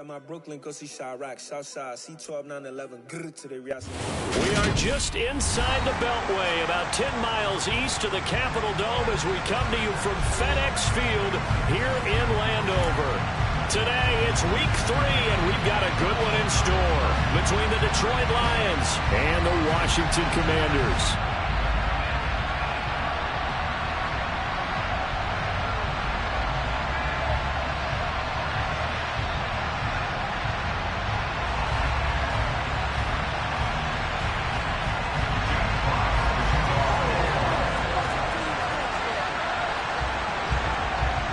my Brooklyn, go see Chirac, Southside, C12, 911, grrr to the Rias. We are just inside the Beltway, about 10 miles east of the Capitol Dome as we come to you from FedEx Field here in Landover. Today, it's week 3, and we've got a good one in store between the Detroit Lions and the Washington Commanders.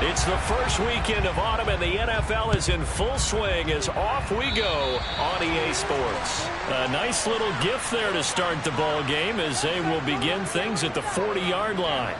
It's the first weekend of autumn, and the NFL is in full swing as off we go on EA Sports. A nice little gift there to start the ball game as they will begin things at the 40-yard line.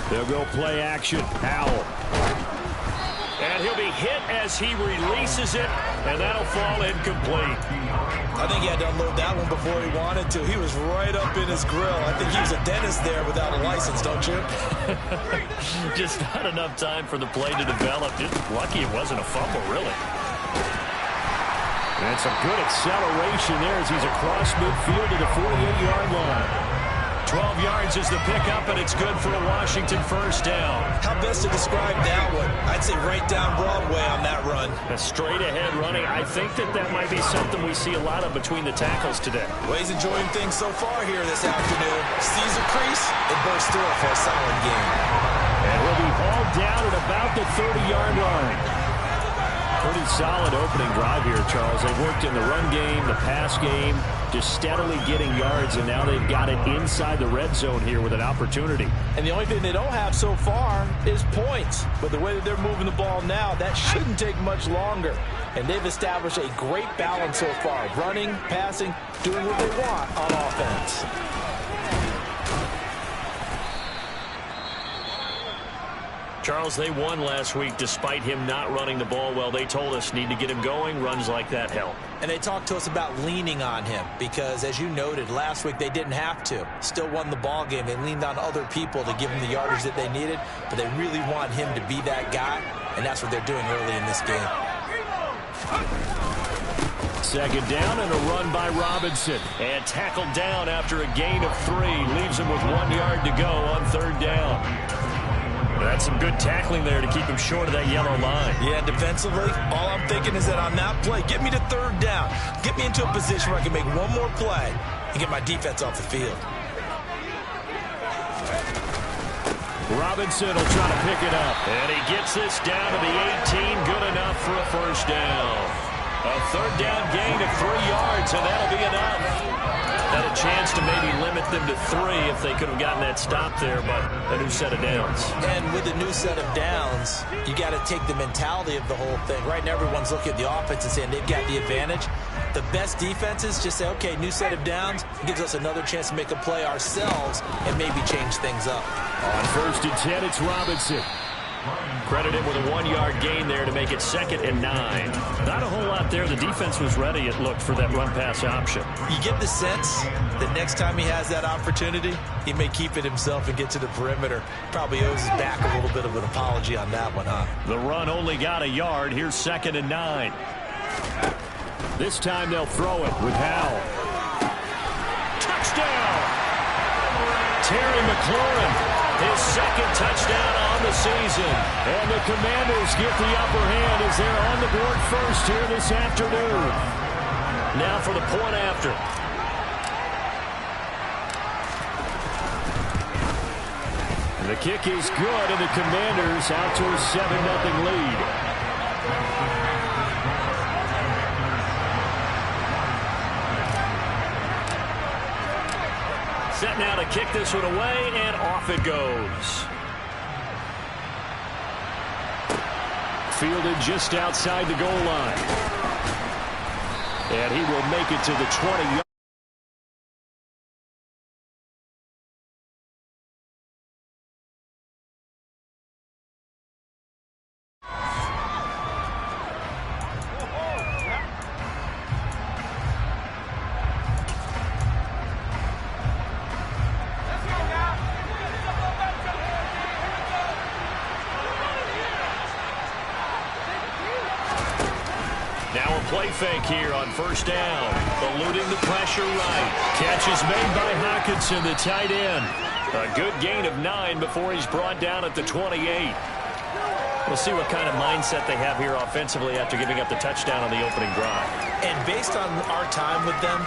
They'll go play action. Howell. And he'll be hit as he releases it, and that'll fall incomplete. I think he had to unload that one before he wanted to. He was right up in his grill. I think he was a dentist there without a license, don't you? Just not enough time for the play to develop. Just lucky it wasn't a fumble, really. And some good acceleration there as he's across midfield to the 48-yard line. 12 yards is the pickup, and it's good for a Washington first down. How best to describe that one? I'd say right down Broadway on that run. A straight-ahead running. I think that might be something we see a lot of between the tackles today. Well, he's enjoying things so far here this afternoon. Sees a crease and bursts through it for a solid game. And he'll be hauled down at about the 30-yard line. Pretty solid opening drive here, Charles. They've worked in the run game, the pass game, just steadily getting yards, and now they've got it inside the red zone here with an opportunity. And the only thing they don't have so far is points. But the way that they're moving the ball now, that shouldn't take much longer. And they've established a great balance so far. Running, passing, doing what they want on offense. Charles, they won last week despite him not running the ball well. They told us need to get him going. Runs like that help. And they talked to us about leaning on him because, as you noted, last week they didn't have to. Still won the ball game. They leaned on other people to give him the yardage that they needed, but they really want him to be that guy, and that's what they're doing early in this game. Second down and a run by Robinson. And tackled down after a gain of 3. Leaves him with 1 yard to go on third down. That's some good tackling there to keep him short of that yellow line. Yeah, defensively, all I'm thinking is that on that play, get me to third down. Get me into a position where I can make one more play and get my defense off the field. Robinson will try to pick it up. And he gets this down to the 18. Good enough for a first down. A third down gain of 3 yards, and that'll be enough. Had a chance to maybe limit them to 3 if they could have gotten that stop there, but a new set of downs. And with the new set of downs, you got to take the mentality of the whole thing. Right now, everyone's looking at the offense and saying they've got the advantage. The best defenses just say, okay, new set of downs. It gives us another chance to make a play ourselves and maybe change things up. On first and 10, it's Robinson. Credited with a 1 yard gain there to make it 2nd and 9. Not a whole lot there. The defense was ready, it looked, for that run-pass option. You get the sense that next time he has that opportunity, he may keep it himself and get to the perimeter. Probably owes his back a little bit of an apology on that one, huh? The run only got a yard. Here's 2nd and 9. This time they'll throw it with Howell. Touchdown! Terry McLaurin. His second touchdown on the season. And the Commanders get the upper hand as they're on the board first here this afternoon. Now for the point after. The kick is good, and the Commanders out to a 7-0 lead. Set now to kick this one away, and off it goes. Fielded just outside the goal line. And he will make it to the 20. play fake here on first down. Eluding the pressure right. Catch is made by Hockenson, the tight end. A good gain of 9 before he's brought down at the 28. We'll see what kind of mindset they have here offensively after giving up the touchdown on the opening drive. And based on our time with them,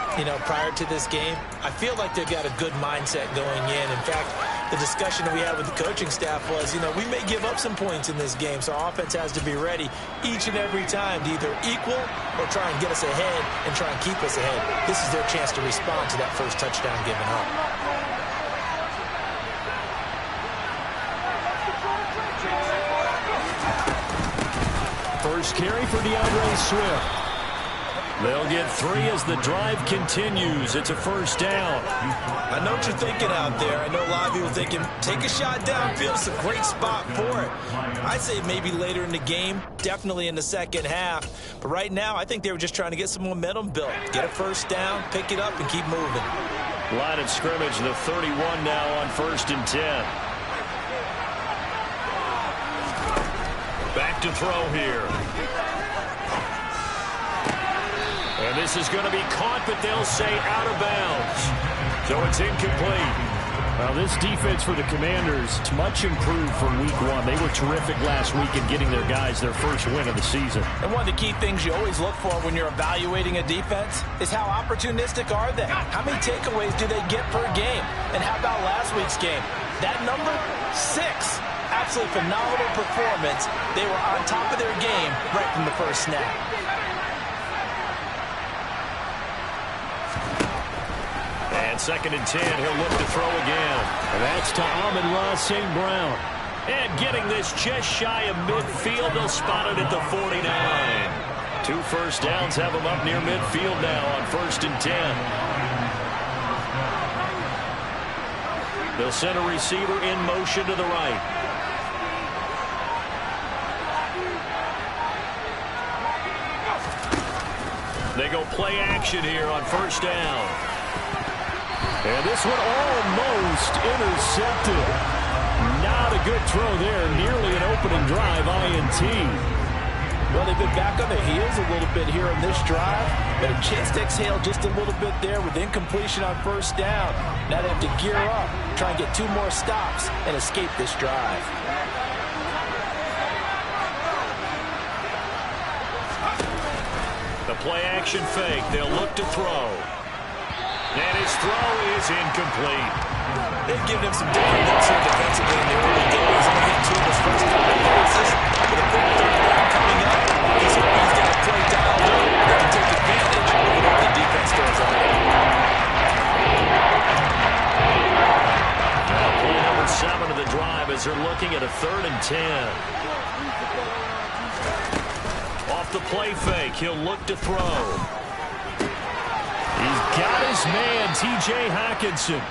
prior to this game, I feel like they've got a good mindset going in. In fact, the discussion that we had with the coaching staff was, we may give up some points in this game, so our offense has to be ready each and every time to either equal or try and get us ahead and try and keep us ahead. This is their chance to respond to that first touchdown given up. First carry for DeAndre Swift. They'll get 3 as the drive continues. It's a first down. I know what you're thinking out there. I know a lot of people thinking, take a shot downfield. It's a great spot for it. I'd say maybe later in the game, definitely in the second half. But right now, I think they were just trying to get some momentum built. Get a first down, pick it up, and keep moving. Line of scrimmage, the 31 now on 1st and 10. Back to throw here. And this is going to be caught, but they'll say out of bounds. So it's incomplete. Well, this defense for the Commanders is much improved from week 1. They were terrific last week in getting their guys their first win of the season. And one of the key things you always look for when you're evaluating a defense is how opportunistic are they? How many takeaways do they get per game? And how about last week's game? That number, 6. Absolutely phenomenal performance. They were on top of their game right from the first snap. And 2nd and 10, he'll look to throw again. And that's to Amon-Ra St. Brown. And getting this just shy of midfield, they'll spot it at the 49. 2 first downs have him up near midfield now on 1st and 10. They'll send a receiver in motion to the right. They go play action here on 1st down. And this one almost intercepted. Not a good throw there. Nearly an opening drive, INT. Well, they've been back on their heels a little bit here on this drive. But a chance to exhale just a little bit there with incompletion on 1st down. Now they have to gear up, try and get 2 more stops and escape this drive. The play action fake. They'll look to throw. And his throw is incomplete. They've given him some different looks here defensively in the early days. Only hit 2 of his first 3 passes. With a quick 3rd down coming up, he's hoping he's got a play dialed up. They can take advantage of what the defense throws on him. Now play number 7 of the drive as they're looking at a 3rd and 10. Off the play fake, he'll look to throw. He's got his man, T.J. Hockenson.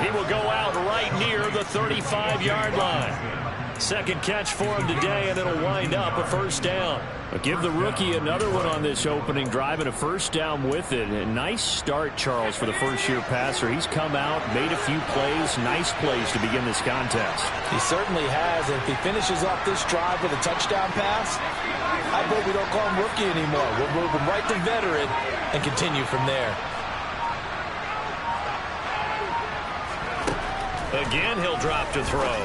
He will go out right near the 35-yard line. 2nd catch for him today, and it'll wind up a 1st down. But give the rookie another one on this opening drive and a 1st down with it. A nice start, Charles, for the first-year passer. He's come out, made a few plays, nice plays to begin this contest. He certainly has, and if he finishes off this drive with a touchdown pass, I hope we don't call him rookie anymore. We'll move him right to veteran and continue from there. Again, he'll drop to throw.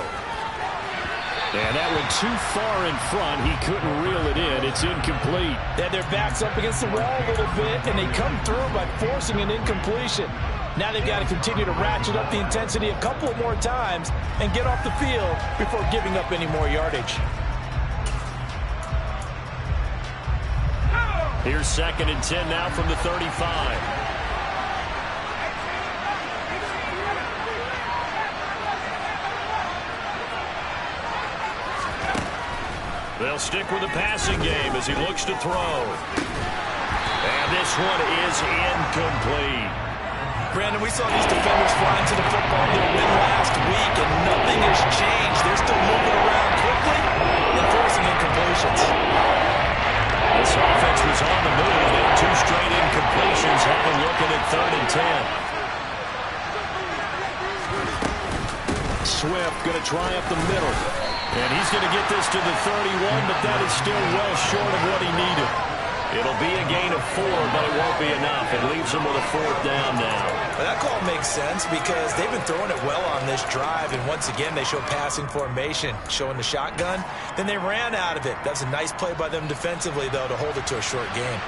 And that one too far in front. He couldn't reel it in. It's incomplete. Yeah, their back's up against the wall a little bit, and they come through by forcing an incompletion. Now they've got to continue to ratchet up the intensity a couple of more times and get off the field before giving up any more yardage. Here's 2nd and 10 now from the 35. They'll stick with the passing game as he looks to throw. And this one is incomplete. Brandon, we saw these defenders flying to the football in their win last week, and nothing has changed. They're still moving around quickly and forcing incompletions. This offense was on the move, and 2 straight incompletions have them looking at 3rd and 10. Swift going to try up the middle. And he's going to get this to the 31, but that is still well short of what he needed. It'll be a gain of 4, but it won't be enough. It leaves them with a 4th down now. Well, that call makes sense because they've been throwing it well on this drive, and once again they show passing formation, showing the shotgun. Then they ran out of it. That's a nice play by them defensively, though, to hold it to a short game.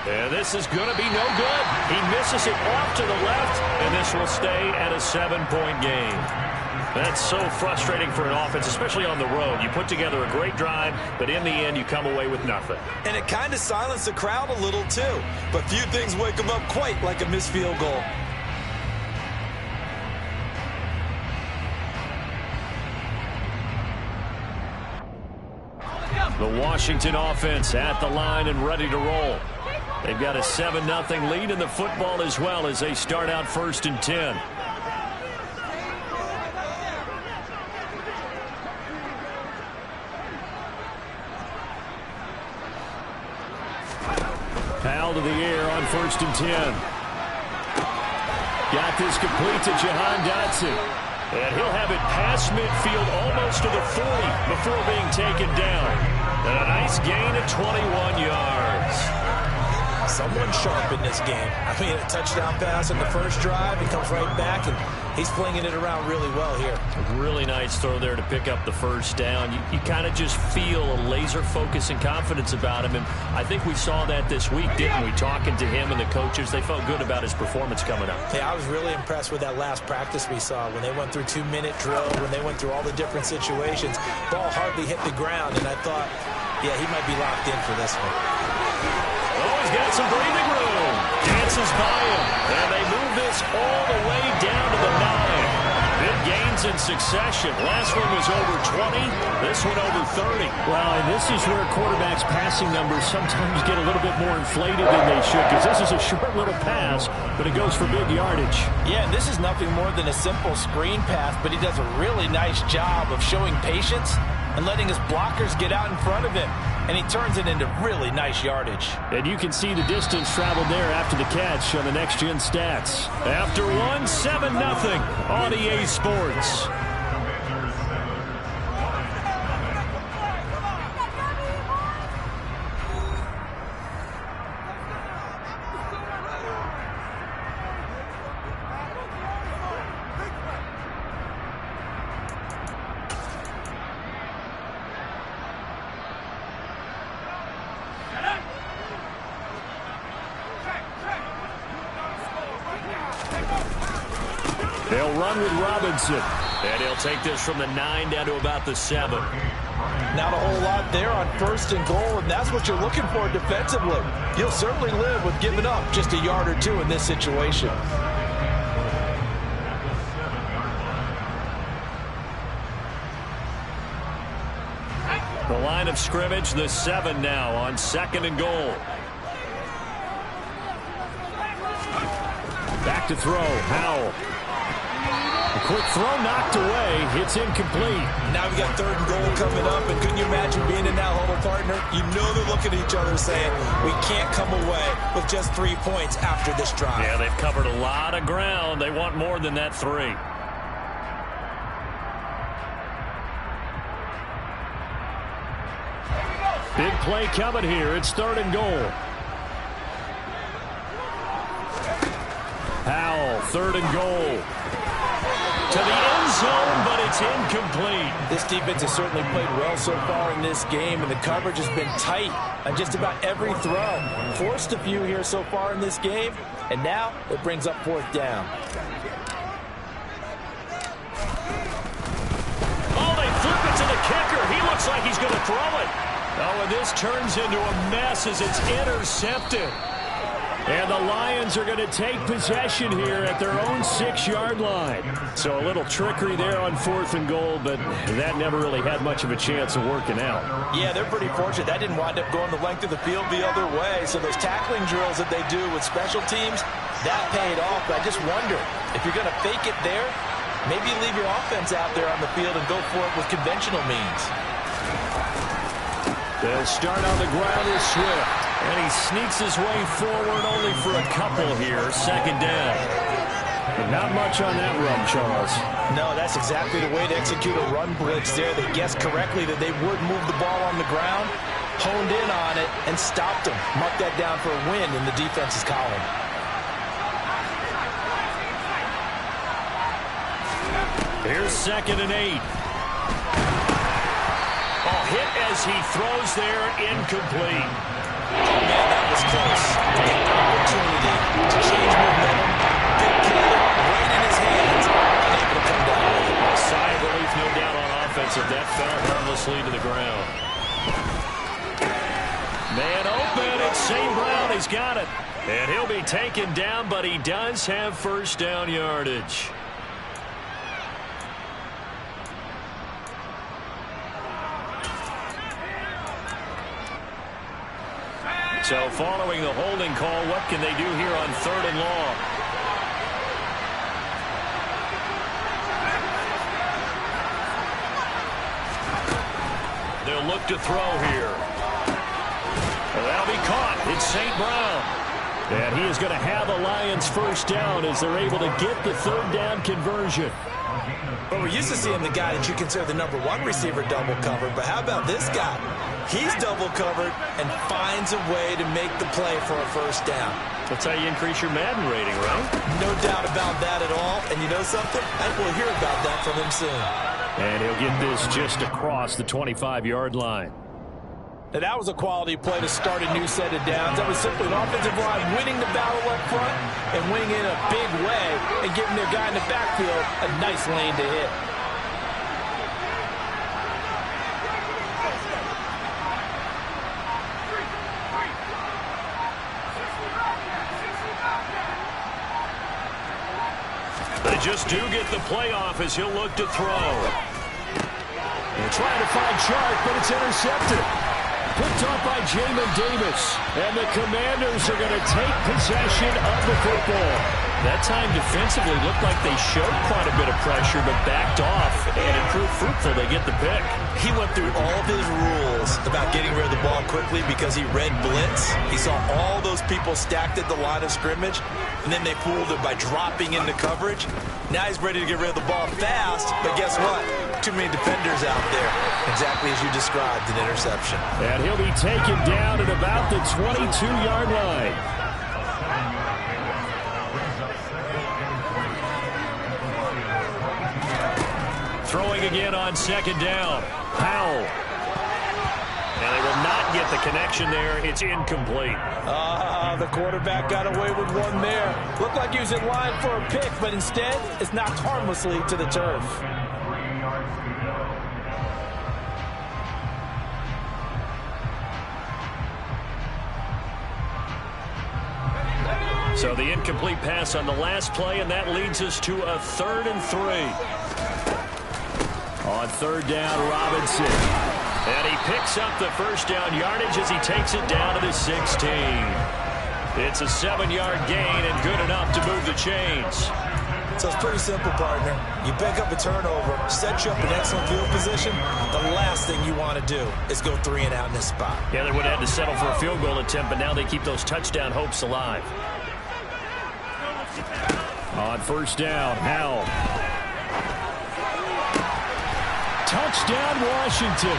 And this is going to be no good. He misses it off to the left, and this will stay at a 7-point game. That's so frustrating for an offense, especially on the road. You put together a great drive, but in the end, you come away with nothing. And it kind of silenced the crowd a little, too. But few things wake them up quite like a missed field goal. The Washington offense at the line and ready to roll. They've got a 7-0 lead in the football as well as they start out 1st and 10. Powell to the air on 1st and 10. Got this complete to Jahan Dotson. And he'll have it past midfield almost to the 40 before being taken down. And a nice gain of 21 yards. Someone sharp in this game. I mean, a touchdown pass in the first drive. He comes right back, and he's flinging it around really well here. A really nice throw there to pick up the first down. You kind of just feel a laser focus and confidence about him, and I think we saw that this week, didn't we? Talking to him and the coaches, they felt good about his performance coming up. Yeah, I was really impressed with that last practice we saw when they went through 2-minute drill, when they went through all the different situations. Ball hardly hit the ground, and I thought, yeah, he might be locked in for this one. Oh, he's got some breathing room. Dances by him. And they move this all the way down to the 9. Big gains in succession. Last one was over 20. This one over 30. Well, and this is where quarterbacks' passing numbers sometimes get a little bit more inflated than they should, because this is a short little pass, but it goes for big yardage. Yeah, and this is nothing more than a simple screen pass, but he does a really nice job of showing patience and letting his blockers get out in front of him. And he turns it into really nice yardage. And you can see the distance traveled there after the catch on the next-gen stats. After one, 7-0 on EA Sports. They'll run with Robinson. And he'll take this from the 9 down to about the 7. Not a whole lot there on 1st and goal, and that's what you're looking for defensively. You'll certainly live with giving up just a yard or two in this situation. The line of scrimmage, the 7 now on 2nd and goal. Back to throw, Howell. A quick throw knocked away. It's incomplete. Now we got 3rd and goal coming up, and couldn't you imagine being in that huddle, partner? You know they're looking at each other saying, we can't come away with just 3 points after this drive. Yeah, they've covered a lot of ground. They want more than that 3. Big play coming here. It's 3rd and goal. Howell, 3rd and goal. To the end zone, but it's incomplete. This defense has certainly played well so far in this game, and the coverage has been tight on just about every throw. Forced a few here so far in this game, and now it brings up 4th down. Oh, they flip it to the kicker. He looks like he's going to throw it. Oh, and this turns into a mess as it's intercepted. And the Lions are going to take possession here at their own 6-yard line. So a little trickery there on 4th and goal, but that never really had much of a chance of working out. Yeah, they're pretty fortunate. That didn't wind up going the length of the field the other way. So those tackling drills that they do with special teams, that paid off. But I just wonder, if you're going to fake it there, maybe you leave your offense out there on the field and go for it with conventional means. They'll start on the ground with Swift. And he sneaks his way forward only for a couple here. 2nd down. But not much on that run, Charles. No, that's exactly the way to execute a run blitz there. They guessed correctly that they would move the ball on the ground, honed in on it, and stopped them. Mark that down for a win in the defense's column. Here's 2nd and 8. Oh, hit as he throws there, incomplete. Oh, man, that was close. An opportunity to change momentum. Big play right in his hands. Unable to come down with it. A sigh of relief, no doubt, on offense, if that fell harmlessly to the ground. Man open, it's St. Brown. He's got it. And he'll be taken down, but he does have first down yardage. So following the holding call, what can they do here on 3rd and long? They'll look to throw here. That'll be caught. It's St. Brown. And he is going to have a Lions first down as they're able to get the 3rd down conversion. But we're used to seeing the guy that you consider the #1 receiver double covered. But how about this guy? He's double covered and finds a way to make the play for a first down. That's how you increase your Madden rating, right? No doubt about that at all. And you know something? I think we'll hear about that from him soon. And he'll get this just across the 25-yard line. Now, that was a quality play to start a new set of downs. That was simply an offensive line winning the battle up front and winning in a big way and giving their guy in the backfield a nice lane to hit. They just do get the playoff as he'll look to throw. They're trying to find Chark, but it's intercepted. Picked off by Jamin Davis. And the Commanders are going to take possession of the football. That time defensively looked like they showed quite a bit of pressure, but backed off, and it proved fruitful. They get the pick. He went through all of his rules about getting rid of the ball quickly because he read blitz. He saw all those people stacked at the line of scrimmage, and then they fooled him by dropping into coverage. Now he's ready to get rid of the ball fast, but guess what? Too many defenders out there. Exactly as you described, an interception. And he'll be taken down at about the 22-yard line. Throwing again on 2nd down. Powell. And they will not get the connection there. It's incomplete. The quarterback got away with one there. Looked like he was in line for a pick, but instead, it's knocked harmlessly to the turf. So the incomplete pass on the last play, and that leads us to a 3rd and 3. On 3rd down, Robinson. And he picks up the first down yardage as he takes it down to the 16. It's a 7-yard gain and good enough to move the chains. So it's pretty simple, partner. You pick up a turnover, set you up in excellent field position. The last thing you want to do is go 3 and out in this spot. Yeah, they would have had to settle for a field goal attempt, but now they keep those touchdown hopes alive. On 1st down, Howell. Touchdown, Washington.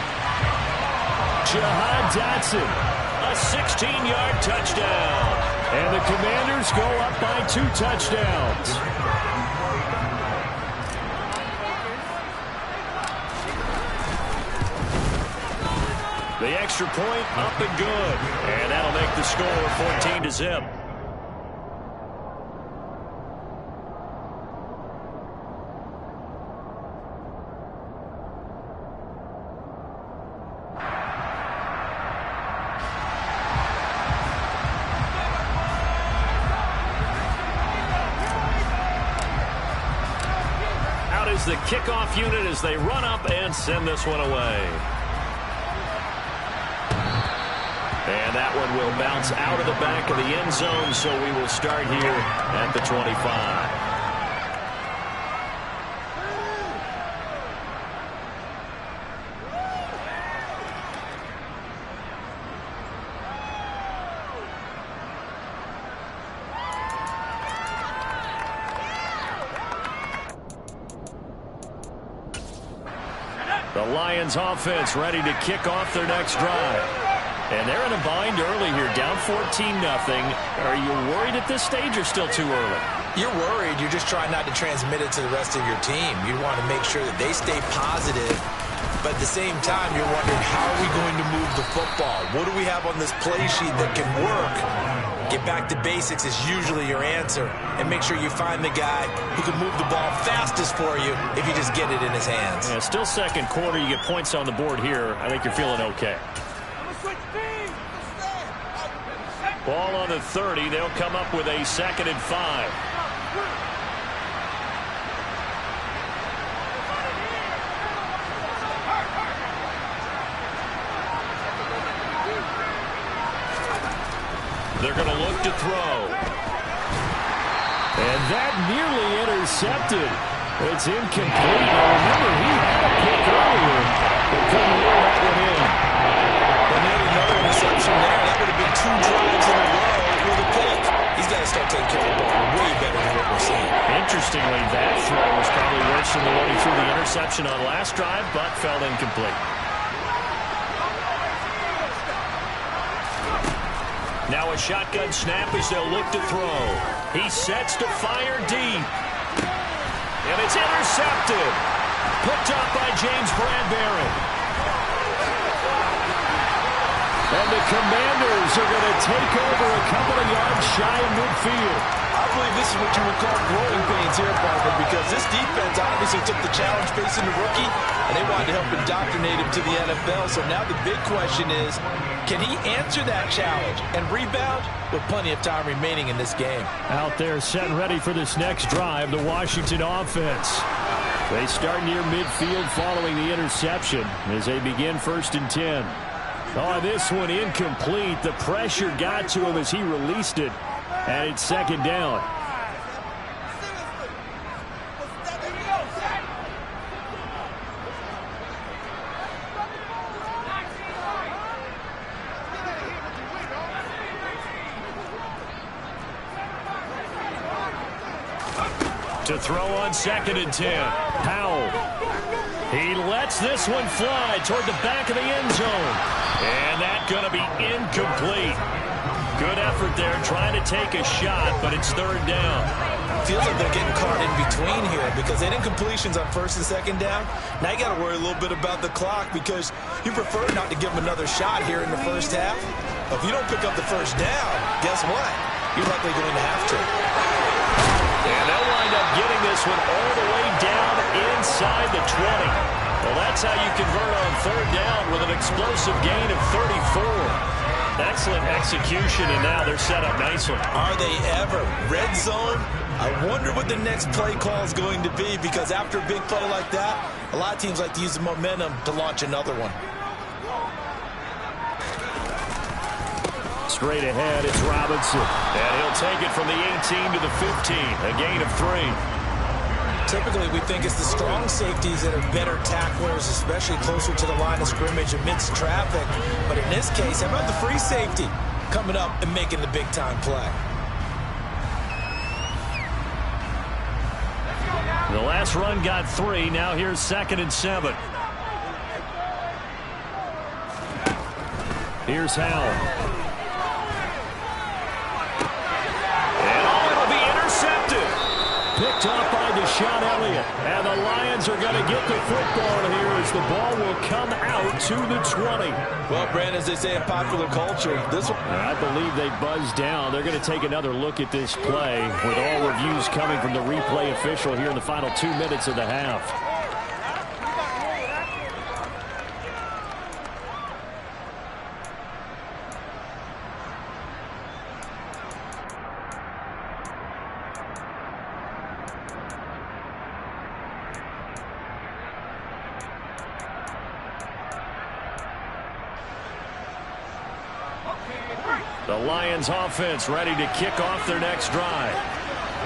Jahan Dotson. A 16-yard touchdown. And the Commanders go up by 2 touchdowns. The extra point up and good. And that'll make the score 14-0. The kickoff unit as they run up and send this one away. And that one will bounce out of the back of the end zone, so we will start here at the 25. The Lions offense ready to kick off their next drive. And they're in a bind early here, down 14-0. Are you worried at this stage or still too early? You're worried. You're just trying not to transmit it to the rest of your team. You want to make sure that they stay positive. But at the same time, you're wondering, how are we going to move the football? What do we have on this play sheet that can work? Get back to basics is usually your answer. And make sure you find the guy who can move the ball fastest for you if you just get it in his hands. Yeah, still second quarter. You get points on the board here. I think you're feeling okay. Ball on the 30. They'll come up with a 2nd and 5. They're going to look to throw. And that nearly intercepted. It's incomplete. Now remember, he had a pick earlier, but couldn't reel that one in. And then another interception there. That would have been 2 drives in a row with a pick. He's got to start taking care of the ball way better than what we're seeing. Interestingly, that throw was probably worse than the one he threw the interception on last drive, but fell incomplete. Now a shotgun snap as they'll look to throw. He sets to fire deep. And it's intercepted. Picked up by James Bradbury. And the Commanders are going to take over a couple of yards shy of midfield. I believe this is what you would call growing pains here, Parker, because this defense obviously took the challenge facing the rookie, and they wanted to help indoctrinate him to the NFL. So now the big question is, can he answer that challenge and rebound with plenty of time remaining in this game? Out there set and ready for this next drive, the Washington offense. They start near midfield following the interception as they begin 1st and 10. Oh, this one incomplete. The pressure got to him as he released it, and it's 2nd down. To throw on 2nd and 10. Powell. He lets this one fly toward the back of the end zone. And that's going to be incomplete. Good effort there trying to take a shot, but it's 3rd down. Feels like they're getting caught in between here because they didn't incompletions on 1st and 2nd down. Now you got to worry a little bit about the clock because you prefer not to give them another shot here in the 1st half. But if you don't pick up the 1st down, guess what? You're likely going to have to. And they'll wind up getting this one all the way down inside the 20. Well, that's how you convert on 3rd down with an explosive gain of 34. Excellent execution, and now they're set up nicely. Are they ever? Red zone? I wonder what the next play call is going to be because after a big play like that, a lot of teams like to use the momentum to launch another one. Straight ahead, it's Robinson. And he'll take it from the 18 to the 15, a gain of 3. Typically, we think it's the strong safeties that are better tacklers, especially closer to the line of scrimmage amidst traffic. But in this case, how about the free safety coming up and making the big-time play? The last run got 3. Now here's 2nd and 7. Here's Howell. Picked up by Deshaun Elliott. And the Lions are going to get the football here as the ball will come out to the 20. Well, Brandon, as they say in popular culture, this one... I believe they buzzed down. They're going to take another look at this play with all reviews coming from the replay official here in the final 2 minutes of the half. The Lions offense ready to kick off their next drive.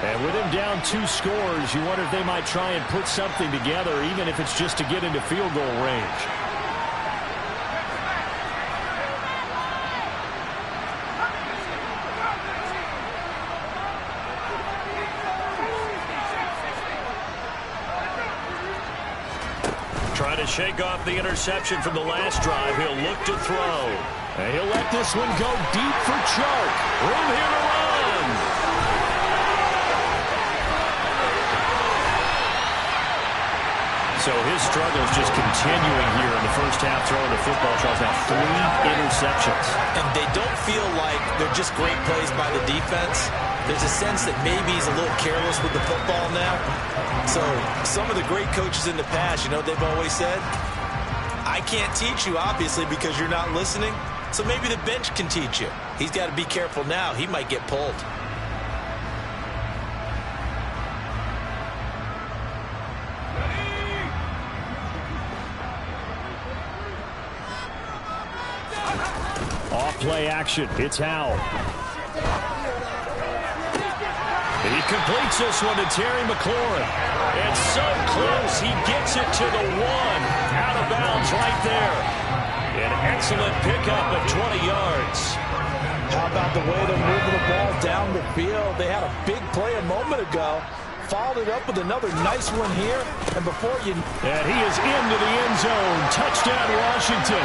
And with him down 2 scores, you wonder if they might try and put something together, even if it's just to get into field goal range. Trying to shake off the interception from the last drive. He'll look to throw. And he'll let this one go deep for Chark. Room here to run. So his struggles just continuing here in the first half throwing the football. Charles, now 3 interceptions. And they don't feel like they're just great plays by the defense. There's a sense that maybe he's a little careless with the football now. So some of the great coaches in the past, you know what they've always said? I can't teach you, obviously, because you're not listening. So maybe the bench can teach you. He's got to be careful now. He might get pulled. Off play action. It's Howell. He completes this one to Terry McLaurin. And so close, he gets it to the 1. Out of bounds right there. An excellent pickup of 20 yards. How about the way they're moving the ball down the field? They had a big play a moment ago. Followed it up with another nice one here. And before you... And he is into the end zone. Touchdown, Washington.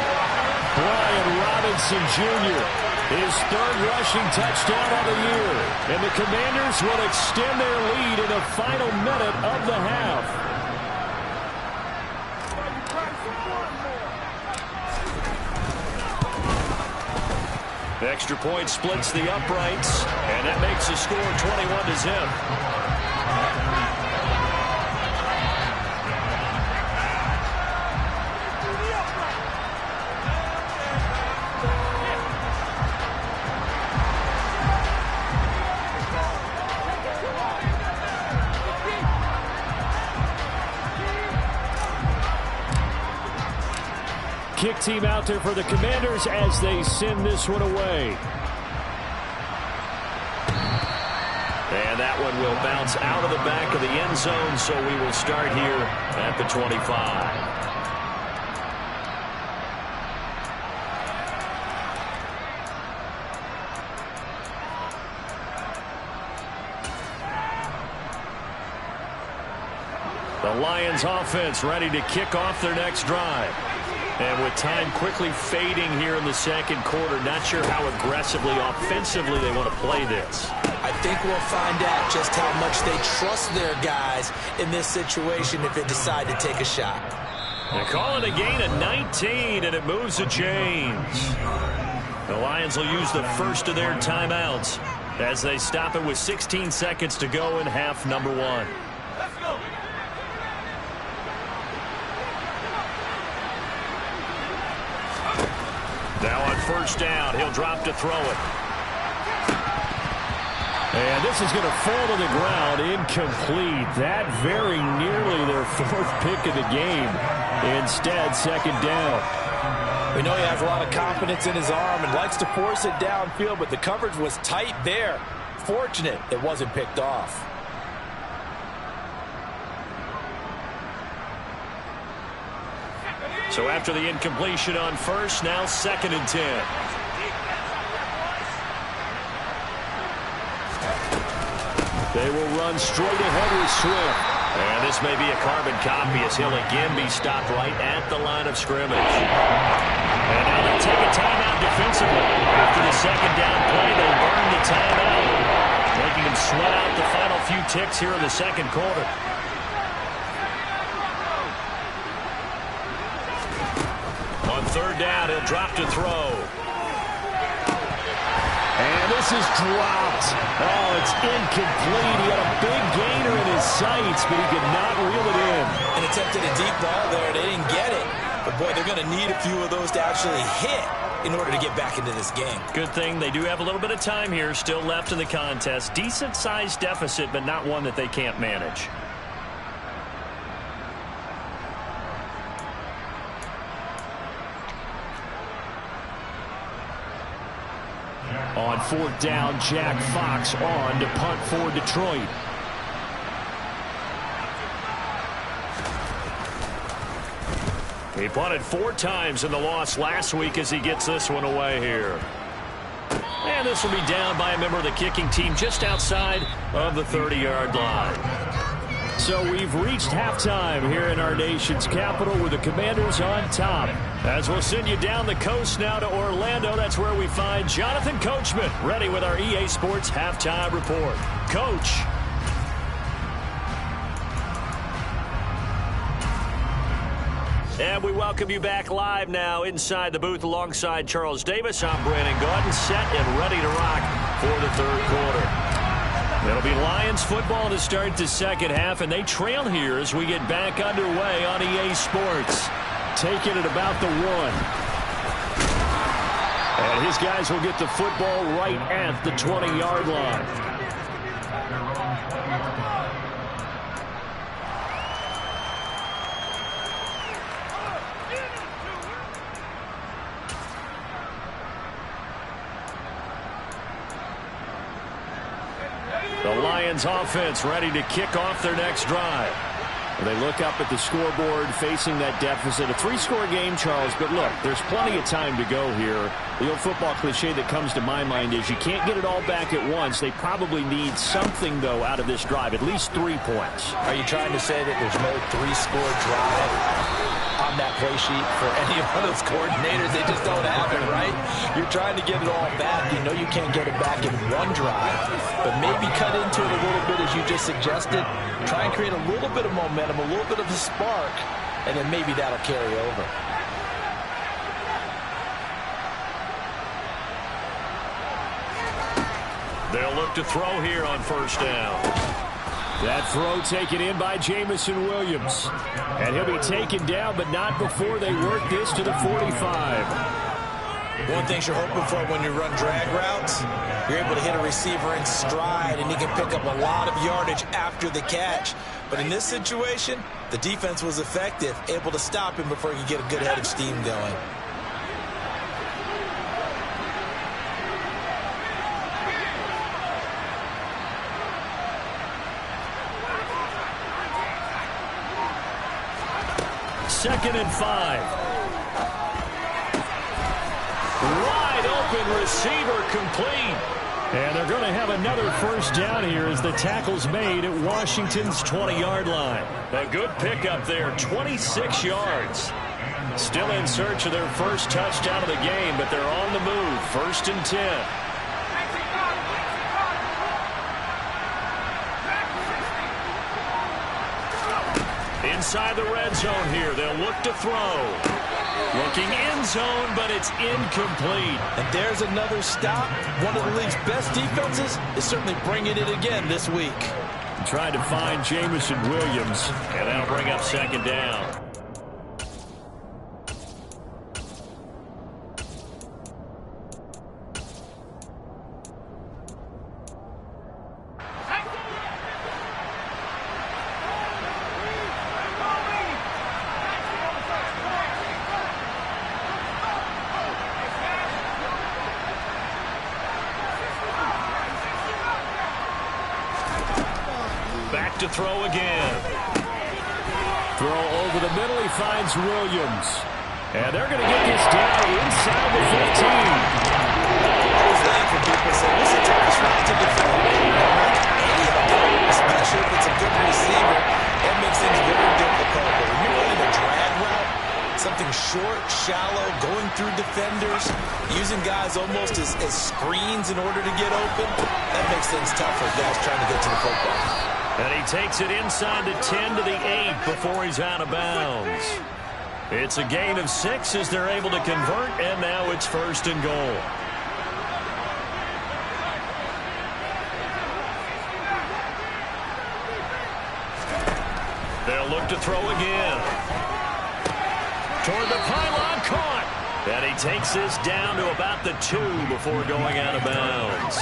Brian Robinson Jr., his 3rd rushing touchdown of the year. And the Commanders will extend their lead in the final minute of the half. The extra point splits the uprights, and that makes the score 21-0. Kick team out there for the Commanders as they send this one away. And that one will bounce out of the back of the end zone, so we will start here at the 25. The Lions offense ready to kick off their next drive. And with time quickly fading here in the second quarter, not sure how aggressively, offensively they want to play this. I think we'll find out just how much they trust their guys in this situation if they decide to take a shot. They call it a gain of 19, and it moves the chains. The Lions will use the first of their timeouts as they stop it with 16 seconds to go in half number 1. Now on first down, he'll drop to throw it. And this is going to fall to the ground, incomplete. That very nearly their 4th pick of the game. Instead, second down. We know he has a lot of confidence in his arm and likes to force it downfield, but the coverage was tight there. Fortunate it wasn't picked off. So after the incompletion on first, now 2nd and 10. They will run straight ahead with Swift. And this may be a carbon copy as he'll again be stopped right at the line of scrimmage. And now they'll take a timeout defensively. After the second down play, they burn the timeout, making them sweat out the final few ticks here in the second quarter. On third down, he'll drop to throw. And this is dropped. Oh, it's incomplete. He had a big gainer in his sights, but he could not reel it in. And attempted a deep ball there. They didn't get it. But, boy, they're going to need a few of those to actually hit in order to get back into this game. Good thing they do have a little bit of time here still left in the contest. Decent-sized deficit, but not one that they can't manage. On fourth down, Jack Fox on to punt for Detroit. He punted 4 times in the loss last week as he gets this one away here. And this will be down by a member of the kicking team just outside of the 30-yard line. So we've reached halftime here in our nation's capital with the Commanders on top. As we'll send you down the coast now to Orlando, that's where we find Jonathan Coachman ready with our EA Sports halftime report. Coach. And we welcome you back live now inside the booth alongside Charles Davis. I'm Brandon Gaudin, set and ready to rock for the third quarter. It'll be Lions football to start the second half, and they trail here as we get back underway on EA Sports. Taking it about the 1. And his guys will get the football right at the 20-yard line. The Lions offense ready to kick off their next drive. They look up at the scoreboard facing that deficit. A 3-score game, Charles, but look, there's plenty of time to go here. The old football cliche that comes to my mind is you can't get it all back at once. They probably need something, though, out of this drive, at least 3 points. Are you trying to say that there's no 3-score drive on that play sheet for any one of those coordinators? They just don't have it, right? You're trying to get it all back. You know you can't get it back in one drive, but maybe cut into it a little bit as you just suggested. Try and create a little bit of momentum, a little bit of a spark, and then maybe that'll carry over. They'll look to throw here on first down. That throw taken in by Jamison Williams. And he'll be taken down, but not before they work this to the 45. One thing you're hoping for when you run drag routes, you're able to hit a receiver in stride, and he can pick up a lot of yardage after the catch. But in this situation, the defense was effective, able to stop him before he could get a good head of steam going. Second and 5. Wide open receiver complete. And they're going to have another first down here as the tackle's made at Washington's 20-yard line. A good pickup there, 26 yards. Still in search of their first touchdown of the game, but they're on the move. First and 10. Inside the red zone here, they'll look to throw. Looking end zone, but it's incomplete. And there's another stop. One of the league's best defenses is certainly bringing it again this week. Trying to find Jamison Williams. And that'll bring up second down. To throw again. Throw over the middle. He finds Williams. And they're going to get this down inside the 15. I was laughing. People say, what's the toughest route to defend? Especially if it's a good receiver. That makes things very difficult. But when you're running a drag route, something short, shallow, going through defenders, using guys almost as screens in order to get open, that makes things tougher. Guys trying to get to the football. And he takes it inside the 10 to the 8 before he's out of bounds. It's a gain of 6 as they're able to convert, and now it's first and goal. They'll look to throw again. Toward the pylon, caught. And he takes this down to about the 2 before going out of bounds.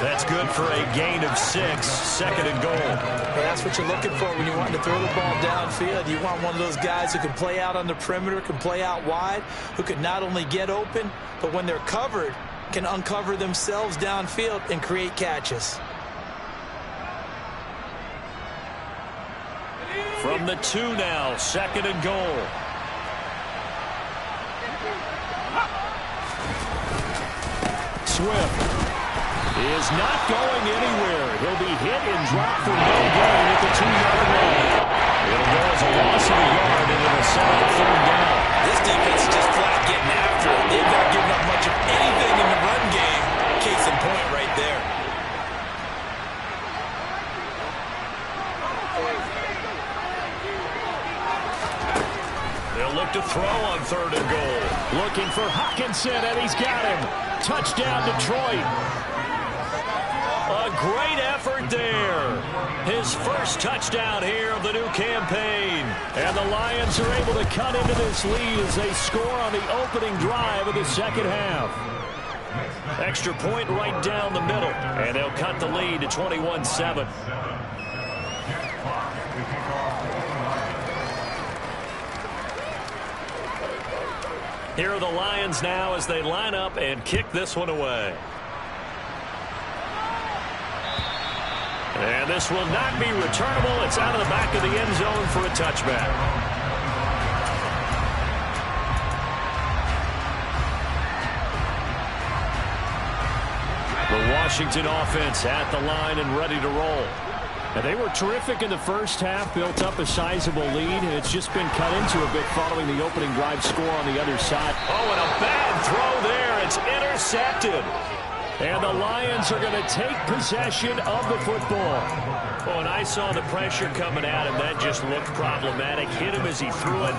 That's good for a gain of 6, second and goal. Well, that's what you're looking for when you want to throw the ball downfield. You want one of those guys who can play out on the perimeter, can play out wide, who can not only get open, but when they're covered, can uncover themselves downfield and create catches. From the 2 now, second and goal. Swift is not going anywhere. He'll be hit and dropped for no gain at the 2-yard line. a loss of a yard, and it'll set up third down. This defense is just flat getting after it. They've not given up much of anything in the run game. Case in point right there. They'll look to throw on third and goal. Looking for Hockenson, and he's got him. Touchdown, Detroit. A great effort there. His first touchdown here of the new campaign. And the Lions are able to cut into this lead as they score on the opening drive of the second half. Extra point right down the middle. And they'll cut the lead to 21-7. Here are the Lions now as they line up and kick this one away. And this will not be returnable. It's out of the back of the end zone for a touchback. The Washington offense at the line and ready to roll. And they were terrific in the first half, built up a sizable lead, and it's just been cut into a bit following the opening drive score on the other side. Oh, and a bad throw there. It's intercepted. And the Lions are going to take possession of the football. Oh, and I saw the pressure coming at him. That just looked problematic. Hit him as he threw it,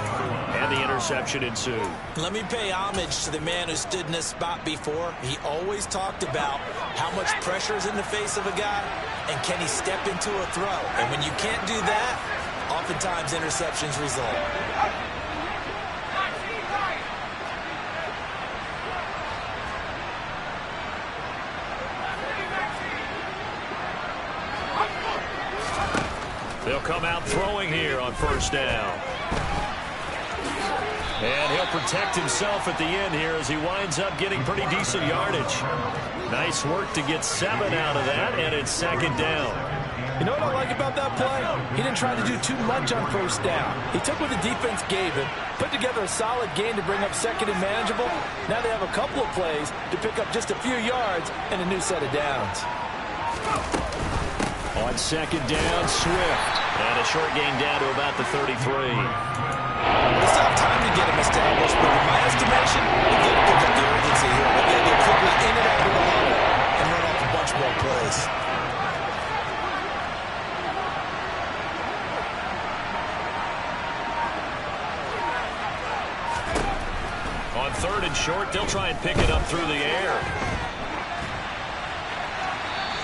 and the interception ensued. Let me pay homage to the man who stood in this spot before. He always talked about how much pressure is in the face of a guy, and can he step into a throw. And when you can't do that, oftentimes interceptions result. They'll come out throwing here on first down. And he'll protect himself at the end here as he winds up getting pretty decent yardage. Nice work to get 7 out of that, and it's second down. You know what I like about that play? He didn't try to do too much on first down. He took what the defense gave him, put together a solid gain to bring up second and manageable. Now they have a couple of plays to pick up just a few yards and a new set of downs. On second down, Swift. And a short gain down to about the 33. They still have time to get him established, but in my estimation, they've got to pick up the urgency here. They've got to get quickly in and out of the huddle and run off a bunch more plays. On third and short, they'll try and pick it up through the air.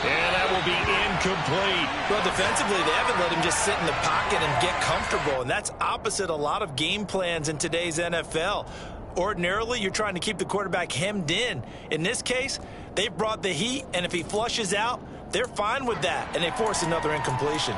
And that will be incomplete. Well, defensively, they haven't let him just sit in the pocket and get comfortable, and that's opposite a lot of game plans in today's NFL. Ordinarily, you're trying to keep the quarterback hemmed in. In this case, they've brought the heat, and if he flushes out, they're fine with that, and they force another incompletion.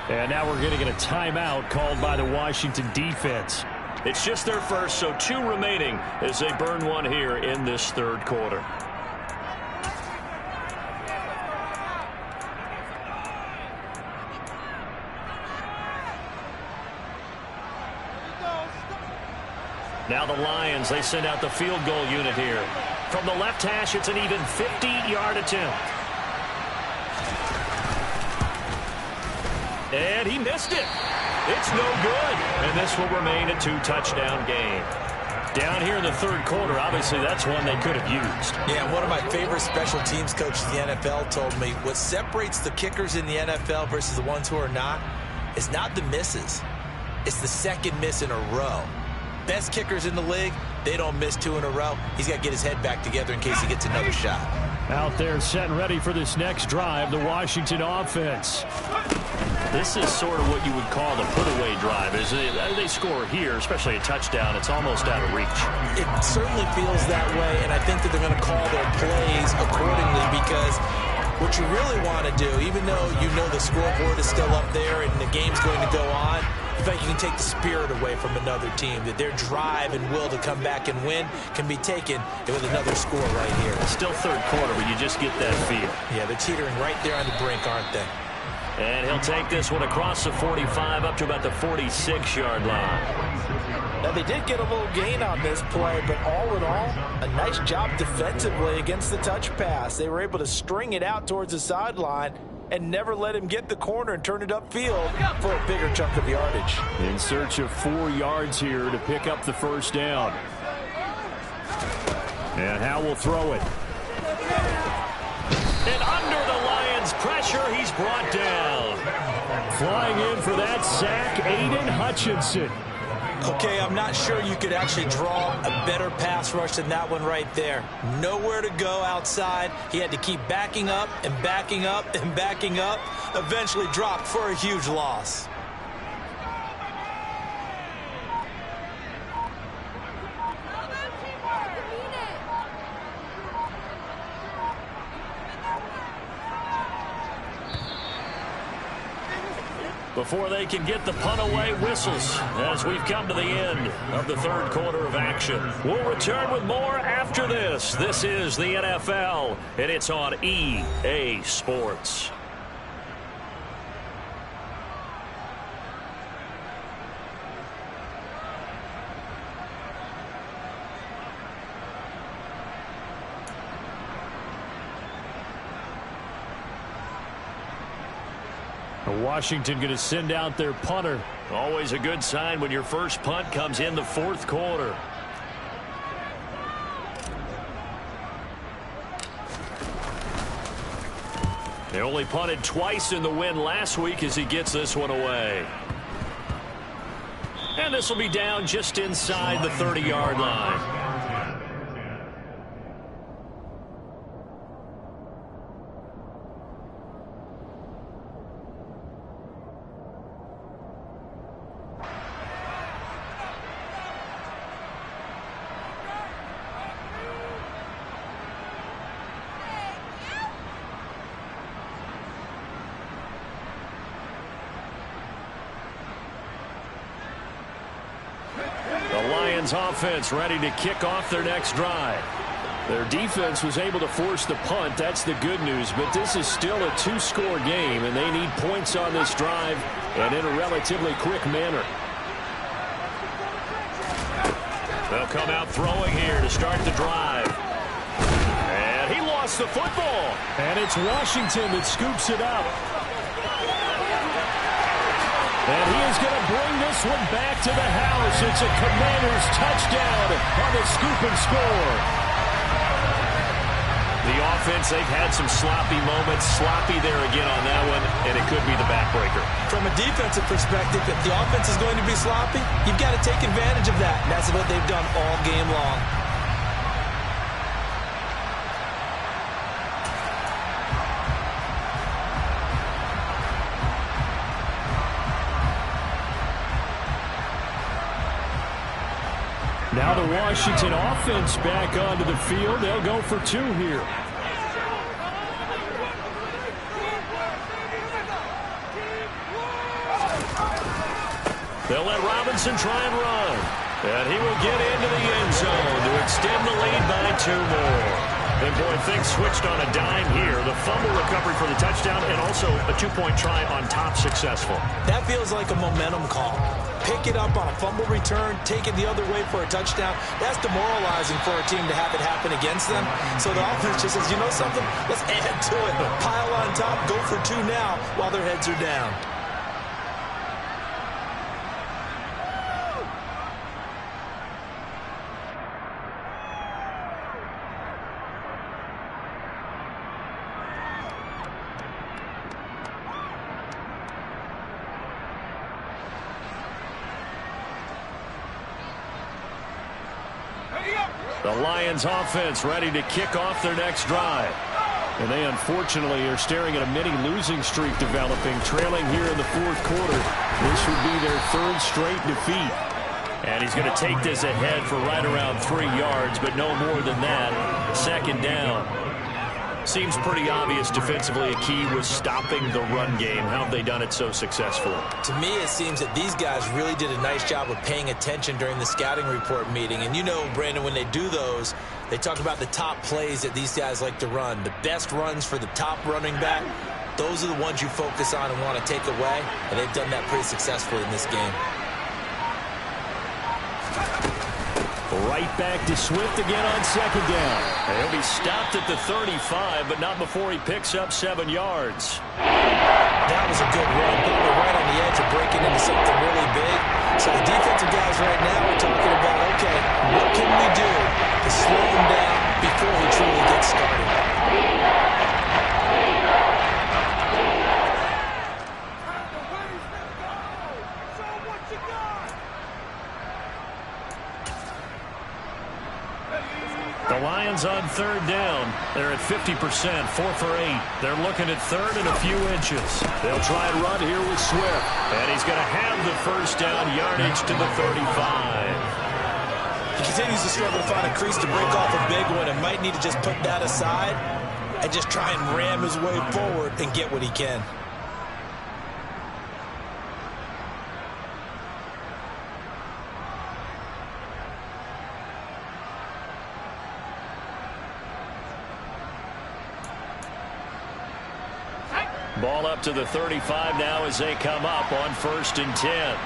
And now we're going to get a timeout called by the Washington defense. It's just their first, so 2 remaining as they burn one here in this third quarter. Now the Lions, they send out the field goal unit here. From the left hash, it's an even 50-yard attempt. And he missed it. It's no good. And this will remain a 2-touchdown game. Down here in the third quarter, obviously that's one they could have used. Yeah, one of my favorite special teams coaches in the NFL told me what separates the kickers in the NFL versus the ones who are not is not the misses. It's the second miss in a row. Best kickers in the league, they don't miss 2 in a row. He's got to get his head back together in case he gets another shot. Out there set and ready for this next drive, the Washington offense. This is sort of what you would call the put-away drive. As they score here, especially a touchdown, it's almost out of reach. It certainly feels that way, and I think that they're going to call their plays accordingly because what you really want to do, even though you know the scoreboard is still up there and the game's going to go on, I think you can take the spirit away from another team, that their drive and will to come back and win can be taken with another score right here. It's still third quarter, but you just get that feel. Yeah, they're teetering right there on the brink, aren't they? And he'll take this one across the 45 up to about the 46-yard line. Now, they did get a little gain on this play, but all in all, a nice job defensively against the touch pass. They were able to string it out towards the sideline and never let him get the corner and turn it upfield for a bigger chunk of yardage. In search of 4 yards here to pick up the first down. And Howe will throw it. And under the Lions' pressure, he's brought down. Flying in for that sack, Aiden Hutchinson. Okay, I'm not sure you could actually draw a better pass rush than that one right there. Nowhere to go outside. He had to keep backing up and backing up and backing up. Eventually dropped for a huge loss. Before they can get the punt away, whistles as we've come to the end of the third quarter of action. We'll return with more after this. This is the NFL, and it's on EA Sports. Washington going to send out their punter. Always a good sign when your first punt comes in the fourth quarter. They only punted twice in the win last week as he gets this one away. And this will be down just inside the 30-yard line. Offense ready to kick off their next drive. Their defense was able to force the punt. That's the good news, but this is still a 2-score game, and they need points on this drive and in a relatively quick manner. They'll come out throwing here to start the drive. And he lost the football. And it's Washington that scoops it up. And he is going to bring this one back to the house. It's a Commanders touchdown on the scoop and score. The offense, they've had some sloppy moments. Sloppy there again on that one, and it could be the backbreaker. From a defensive perspective, if the offense is going to be sloppy, you've got to take advantage of that. And that's what they've done all game long. Now the Washington offense back onto the field. They'll go for 2 here. They'll let Robinson try and run. And he will get into the end zone to extend the lead by 2 more. And, boy, things switched on a dime here. The fumble recovery for the touchdown and also a 2-point try on top successful. That feels like a momentum call. Pick it up on a fumble return, take it the other way for a touchdown. That's demoralizing for a team to have it happen against them. So the offense just says, you know something? Let's add to it. Pile on top, go for 2 now while their heads are down. The Lions offense ready to kick off their next drive. And they unfortunately are staring at a mini losing streak developing, trailing here in the fourth quarter. This would be their 3rd straight defeat. And he's going to take this ahead for right around 3 yards, but no more than that. 2nd down. Seems pretty obvious defensively a key was stopping the run game. How have they done it so successfully? To me, it seems that these guys really did a nice job of paying attention during the scouting report meeting. And you know, Brandon, when they do those, they talk about the top plays that these guys like to run. The best runs for the top running back. those are the ones you focus on and want to take away, and they've done that pretty successfully in this game. Right back to Swift again on second down. He'll be stopped at the 35, but not before he picks up 7 yards. That was a good run, probably right on the edge of breaking into something really big. So the defensive guys right now are talking about, okay, what can we do to slow him down before he truly gets started? The Lions on third down. They're at 50%, 4 for 8. They're looking at third and a few inches. They'll try and run here with Swift. And he's going to have the first down, yardage to the 35. He continues to struggle to find a crease to break off a big one and might need to just put that aside and just try and ram his way forward and get what he can. Ball up to the 35 now as they come up on 1st and 10.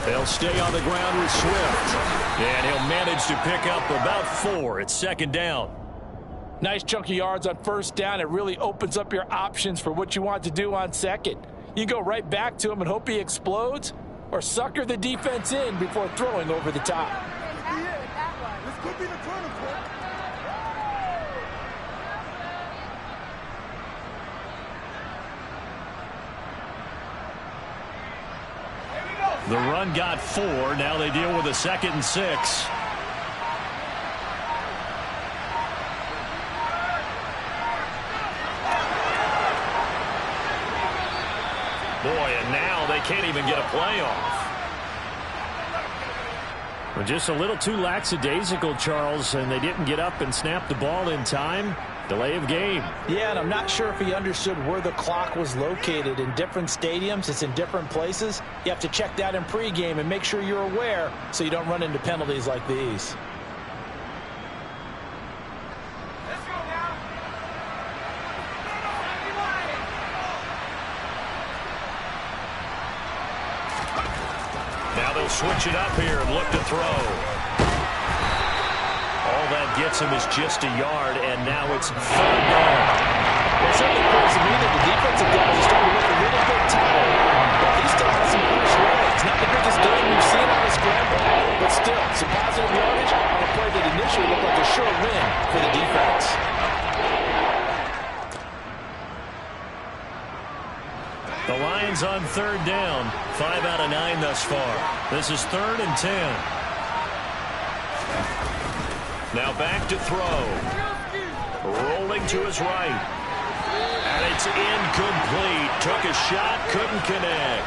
They'll stay on the ground with Swift. And he'll manage to pick up about 4 at 2nd down. Nice chunky yards on 1st down. It really opens up your options for what you want to do on 2nd. You go right back to him and hope he explodes, or sucker the defense in before throwing over the top. This could be the turning point. The run got 4. Now they deal with a 2nd and 6. Boy, and now they can't even get a play off. Well, just a little too lackadaisical, Charles, and they didn't get up and snap the ball in time. Delay of game. Yeah, and I'm not sure if he understood where the clock was located. In different stadiums, it's in different places. You have to check that in pregame and make sure you're aware so you don't run into penalties like these. Now they'll switch it up here and look to throw. All that gets him is just a yard, and now it's 3rd down. It certainly appears to me that the defensive guys are starting to look a little bit tired, but he still has some fresh legs. Not the biggest game we've seen on the scramble, but still, some positive yardage on a play that initially looked like a sure win for the defense. The Lions on 3rd down. 5 out of 9 thus far. This is 3rd and 10. Now back to throw. Rolling to his right. And it's incomplete. Took a shot, couldn't connect.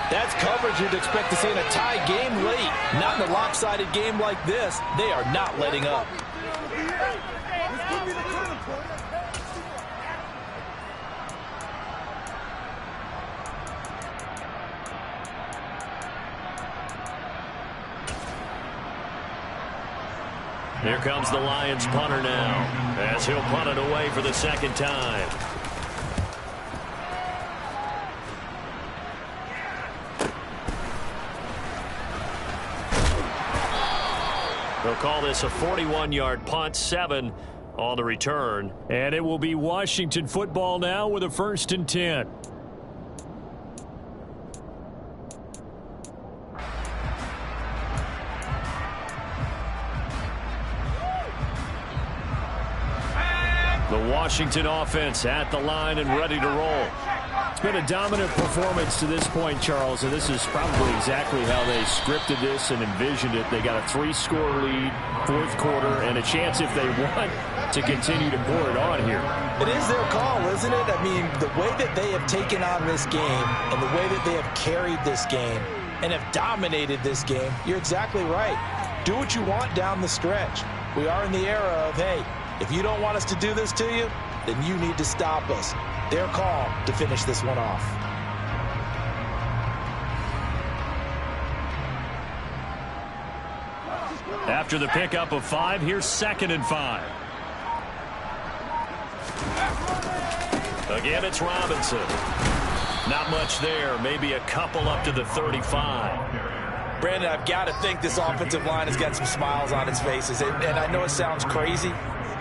That's coverage you'd expect to see in a tie game late. Not in a lopsided game like this. They are not letting up. This could be the turning point. Here comes the Lions punter now, as he'll punt it away for the 2nd time. They'll call this a 41-yard punt, 7 on the return. And it will be Washington football now with a 1st and 10. The Washington offense at the line and ready to roll. It's been a dominant performance to this point, Charles, and this is probably exactly how they scripted this and envisioned it. They got a 3-score lead, 4th quarter, and a chance if they want to continue to pour it on here. It is their call, isn't it? I mean, the way that they have taken on this game and the way that they have carried this game and have dominated this game, you're exactly right. Do what you want down the stretch. We are in the era of, hey, if you don't want us to do this to you, then you need to stop us. Their call to finish this one off. After After the pickup of 5, here's 2nd and 5. Again, it's Robinson. Not much there. Maybe a couple up to the 35. Brandon, I've got to think this offensive line has got some smiles on its faces. And I know it sounds crazy,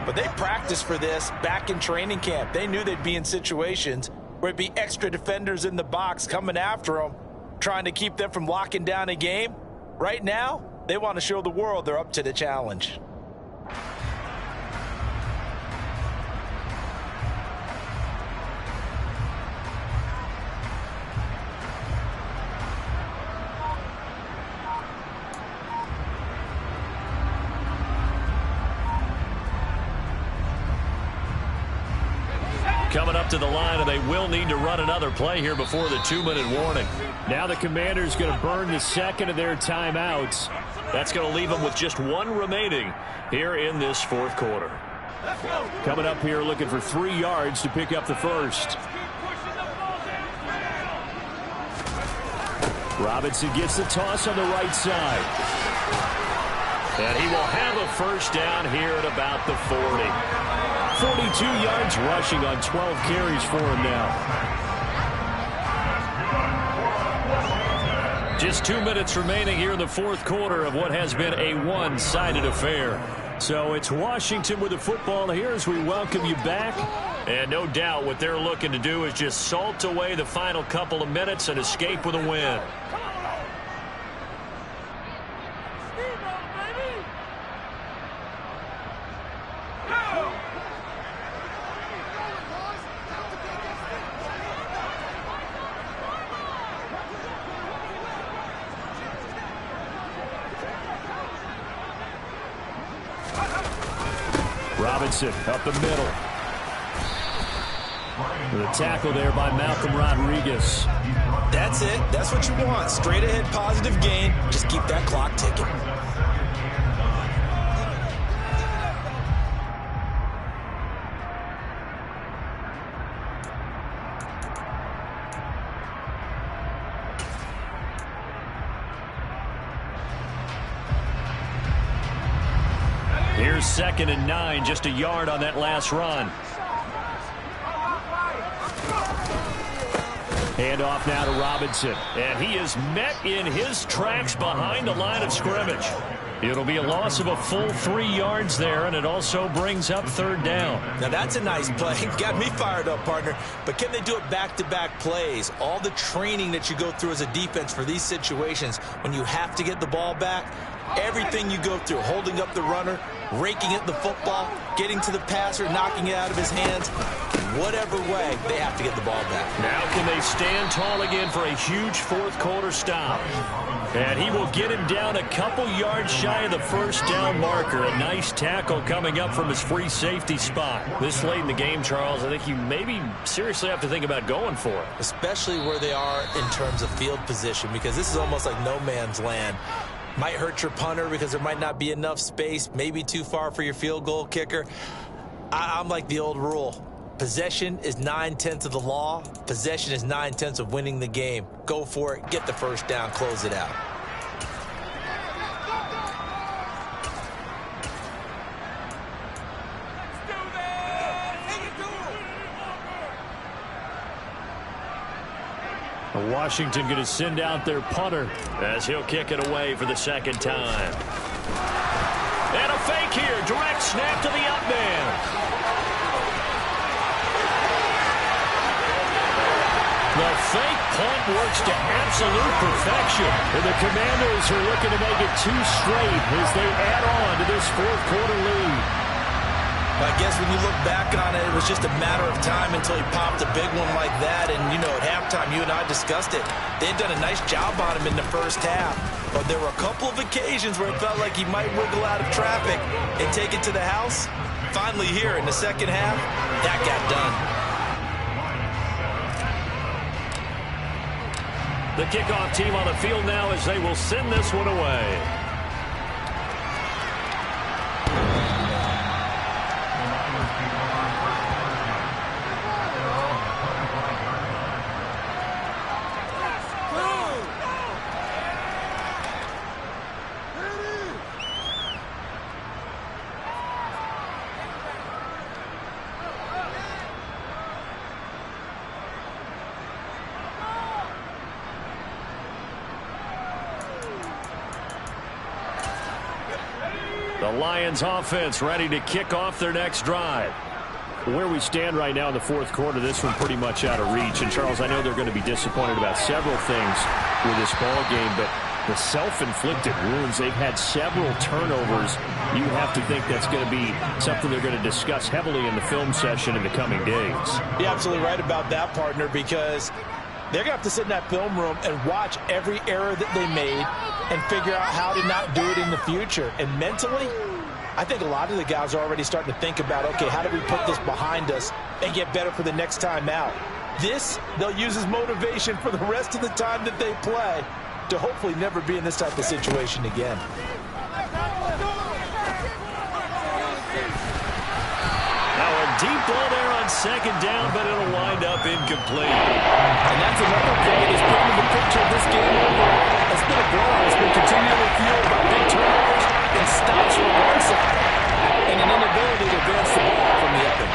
but they practiced for this back in training camp. They knew they'd be in situations where it'd be extra defenders in the box coming after them, trying to keep them from locking down a game. Right now, they want to show the world they're up to the challenge. Coming up to the line, and they will need to run another play here before the 2-minute warning. Now the Commanders going to burn the second of their timeouts. That's going to leave them with just 1 remaining here in this 4th quarter. Coming up here looking for 3 yards to pick up the first. Robinson gets the toss on the right side. And he will have a first down here at about the 40. 42 yards rushing on 12 carries for him now. Just 2 minutes remaining here in the 4th quarter of what has been a one-sided affair. So it's Washington with the football here as we welcome you back. And no doubt what they're looking to do is just salt away the final couple of minutes and escape with a win. Robinson up the middle. With a tackle there by Malcolm Rodriguez. That's it. That's what you want. Straight ahead positive gain. Just keep that clock ticking. Here's 2nd and 9, just a yard on that last run. Hand off now to Robinson. And he is met in his tracks behind the line of scrimmage. It'll be a loss of a full 3 yards there, and it also brings up 3rd down. Now that's a nice play. Got me fired up, partner. But can they do it back-to-back plays? All the training that you go through as a defense for these situations, when you have to get the ball back, everything you go through, holding up the runner, raking at the football, getting to the passer, knocking it out of his hands, whatever way, they have to get the ball back. Now can they stand tall again for a huge 4th quarter stop? And he will get him down a couple yards shy of the first down marker. A nice tackle coming up from his free safety spot. This late in the game, Charles, I think you maybe seriously have to think about going for it. Especially where they are in terms of field position, because this is almost like no man's land. Might hurt your punter because there might not be enough space, maybe too far for your field goal kicker. I'm like the old rule. Possession is 9/10 of the law. Possession is 9/10 of winning the game. Go for it. Get the first down. Close it out. Washington going to send out their punter as he'll kick it away for the 2nd time. And a fake here. Direct snap to the up man. The fake punt works to absolute perfection. And the Commanders are looking to make it 2 straight as they add on to this 4th quarter lead. I guess when you look back on it, it was just a matter of time until he popped a big one like that. And, you know, at halftime, you and I discussed it. They'd done a nice job on him in the first half. But there were a couple of occasions where it felt like he might wiggle out of traffic and take it to the house. Finally here in the second half, that got done. The kickoff team on the field now as they will send this one away. The Lions offense ready to kick off their next drive. Where we stand right now in the fourth quarter, this one pretty much out of reach. And, Charles, I know they're going to be disappointed about several things with this ball game, but the self-inflicted wounds, they've had several turnovers. You have to think that's going to be something they're going to discuss heavily in the film session in the coming days. You're absolutely right about that, partner, because they're going to have to sit in that film room and watch every error that they made and figure out how to not do it in the future. And mentally, I think a lot of the guys are already starting to think about, okay, how do we put this behind us and get better for the next time out? This, they'll use as motivation for the rest of the time that they play to hopefully never be in this type of situation again. Now a deep ball there on second down, but it'll wind up incomplete. And that's another play that's put into the picture of this game overall. It's been a blowout. It's been continually fueled by big turnovers and stops from one side and an inability to advance the ball from the other.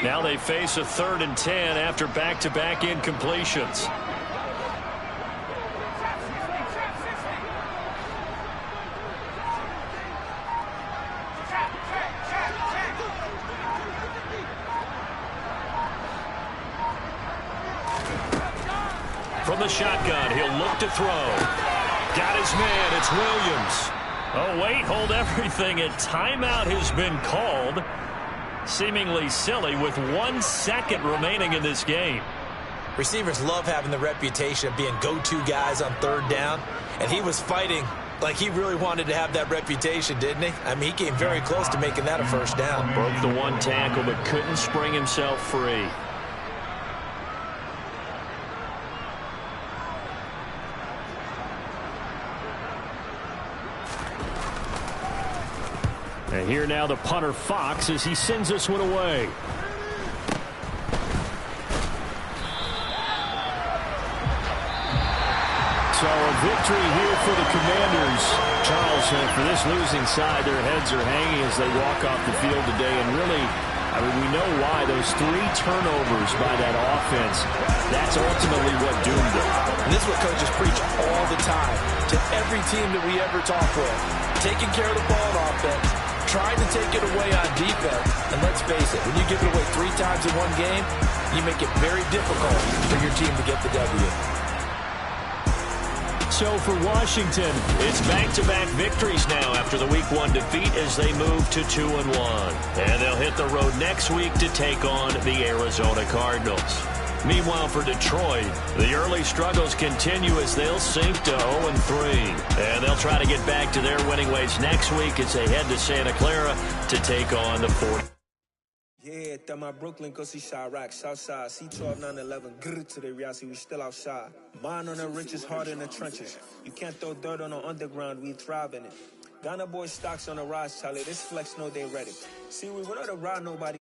Now they face a 3rd and 10 after back-to-back incompletions. From the shotgun, he'll look to throw. Got his man, it's Williams. Oh, wait, hold everything. A timeout has been called. Seemingly silly with 1 second remaining in this game. Receivers love having the reputation of being go-to guys on 3rd down, and he was fighting like he really wanted to have that reputation, didn't he? I mean, he came very close to making that a 1st down. Broke the 1 tackle but couldn't spring himself free. And here now the punter Fox as he sends this one away. So a victory here for the Commanders. Charles, for this losing side, their heads are hanging as they walk off the field today. And really, I mean, we know why. Those 3 turnovers by that offense, that's ultimately what doomed them. And this is what coaches preach all the time to every team that we ever talk with. Taking care of the ball on offense, trying to take it away on defense. And let's face it, when you give it away 3 times in one game, you make it very difficult for your team to get the W. So for Washington, it's back-to-back victories now after the Week 1 defeat as they move to 2-1. And they'll hit the road next week to take on the Arizona Cardinals. Meanwhile, for Detroit, the early struggles continue as they'll sink to 0-3. And they'll try to get back to their winning ways next week as they head to Santa Clara to take on the 4th. Yeah, that my Brooklyn go see Chirac, Southside, C12 911, grr to the reality, we still outside. Mine on the riches, hard in the trenches. You can't throw dirt on the underground, we thrive in it. Ghana boy stocks on the rise, Charlie, this flex know they ready. See, we went on to ride nobody.